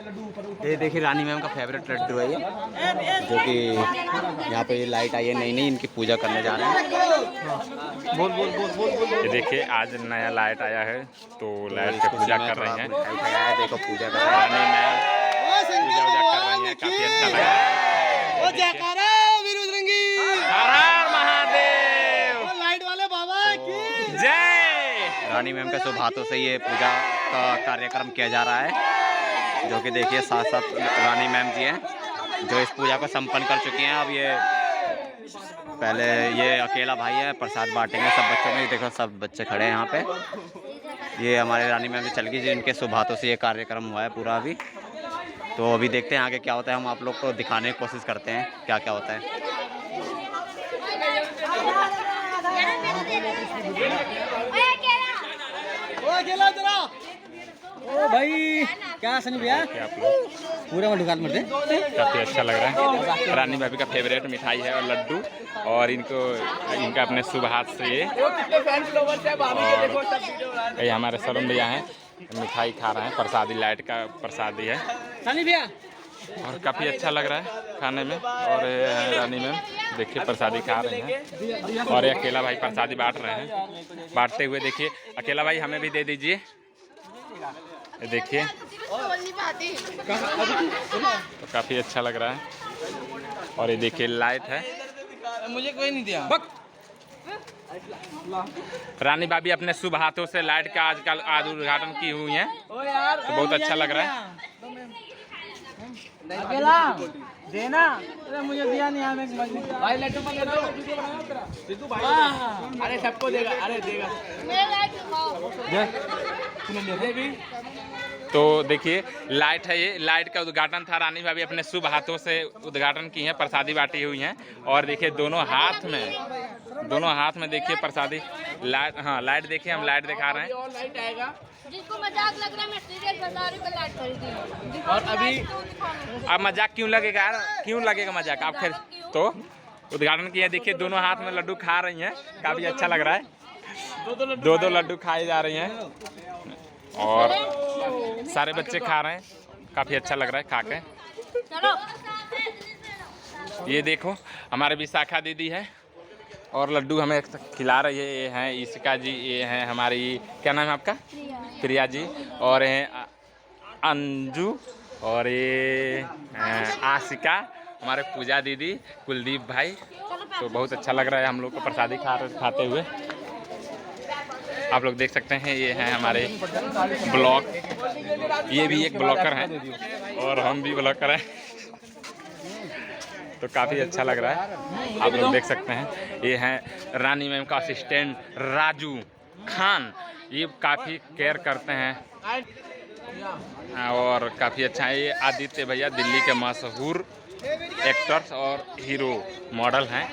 ये देखिए रानी मैम का फेवरेट लड्डू है ये, जो कि यहाँ पे ये लाइट आई है नई नई, इनकी पूजा करने जा रहे हैं। बोल बोल बोल बोल बोल। ये देखिए आज नया लाइट आया है तो लाइट की पूजा कर रहे हैं। देखो पूजा कर रहे हैं रानी मैम, पूजा कर रही हैं, काफी अच्छा लग रहा है। रानी मैम के शुभ हाथों से ये पूजा का कार्यक्रम किया जा रहा है, जो कि देखिए साथ साथ रानी मैम जी हैं जो इस पूजा को संपन्न कर चुकी हैं। अब ये पहले ये अकेला भाई है, प्रसाद बांटेंगे सब बच्चों में। देखो सब बच्चे खड़े हैं यहाँ पे। ये हमारे रानी मैम जी चल गई, जिनके शुभ हाथों से ये कार्यक्रम हुआ है पूरा अभी। तो अभी देखते हैं आगे क्या होता है, हम आप लोग को दिखाने की कोशिश करते हैं क्या क्या होता है। ओ भाई क्या सनी भैया पूरा में दुकान में काफ़ी अच्छा लग रहा है। रानी भाभी का फेवरेट मिठाई है और लड्डू, और इनका अपने शुभ हाथ से ये हमारे सरोन भैया हैं, मिठाई खा रहे हैं। प्रसादी लाइट का प्रसादी है सनी भैया, और काफ़ी अच्छा लग रहा है खाने में। और रानी मैम देखिए प्रसादी खा रहे हैं, और ये अकेला भाई प्रसादी बांट रहे हैं। बांटते हुए देखिए, अकेला भाई हमें भी दे दीजिए। देखिए तो काफ़ी अच्छा लग रहा है। और ये देखिए लाइट है, मुझे कोई नहीं दिया। रानी भाभी अपने शुभ हाथों से लाइट का आज उद्घाटन की हुई है, तो बहुत अच्छा लग रहा है। अकेला देना, अरे मुझे दिया नहीं भाई, लड्डू अरे सबको देगा, अरे देगा। तो देखिए लाइट है, ये लाइट का उद्घाटन था। रानी भाभी अपने शुभ हाथों से उद्घाटन की हैं, प्रसादी बांटी हुई हैं। और देखिए दोनों हाथ में देखिए प्रसादी लाइट। हाँ लाइट देखिए, हम लाइट दिखा रहे हैं। और लाइट आएगा, जिसको मजाक लग रहा है मैं सीरियस बता रही हूं, लाइट खरीदी। और अभी अब मजाक क्यों लगेगा, क्यों लगेगा मजाक? आप फिर तो उद्घाटन किया, देखिए दोनों हाथ में लड्डू खा रही हैं, काफ़ी अच्छा लग रहा है। दो लड्डू खाई जा रही हैं और सारे बच्चे खा रहे हैं, काफ़ी अच्छा लग रहा है खा के। ये देखो हमारे विशाखा दीदी है और लड्डू हमें खिला रही है। ये हैं ईशिका जी, ये हैं हमारी, क्या नाम है आपका? प्रिया जी। और हैं अंजू, और ये आशिका, हमारे पूजा दीदी, कुलदीप भाई। तो बहुत अच्छा लग रहा है हम लोग को प्रसादी खाते हुए। आप लोग देख सकते हैं ये हैं हमारे ब्लॉग, ये भी एक ब्लॉगर हैं और हम भी ब्लॉगर हैं। तो काफ़ी अच्छा लग रहा है, आप लोग देख सकते हैं। ये हैं रानी मैम का असिस्टेंट राजू खान, ये काफ़ी केयर करते हैं और काफ़ी अच्छा है। ये आदित्य भैया दिल्ली के मशहूर एक्टर्स और हीरो मॉडल हैं।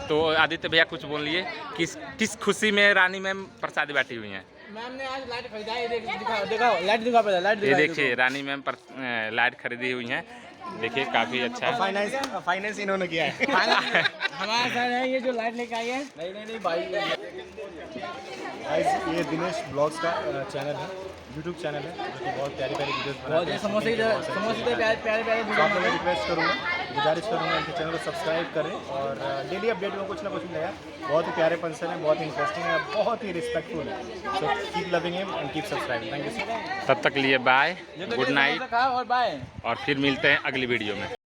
तो आदित्य भैया कुछ बोलिए, किस खुशी में रानी मैम प्रसादी बांटी हुई हैं? मैम ने आज लाइट खरीदा है, दिखाओ लाइट दिखा पे लाइट। ये देखिए रानी मैम लाइट खरीदी हुई हैं, देखिए काफ़ी अच्छा है। फाइनेंस इन्होंने किया है। हमारे सर है ये जो लाइट लेके आई है। नहीं भाई, ये दिनेश ब्लॉग्स का चैनल है, यूट्यूब चैनल है, जो कि बहुत प्यारी वीडियोस बनाते हैं। समोसे प्यारे तो आप मैं रिक्वेस्ट करूँगा, गुजारिश करूँगा इनके चैनल को सब्सक्राइब करें और डेली अपडेट में कुछ ना कुछ नया। बहुत ही प्यारे पर्सन है, बहुत ही इंटरेस्टिंग है, बहुत ही रिस्पेक्टफुल है। So keep loving him and keep subscribing. Thank you. तब तक लिए बाय, गुड नाइट, और बाय, और फिर मिलते हैं अगली वीडियो में।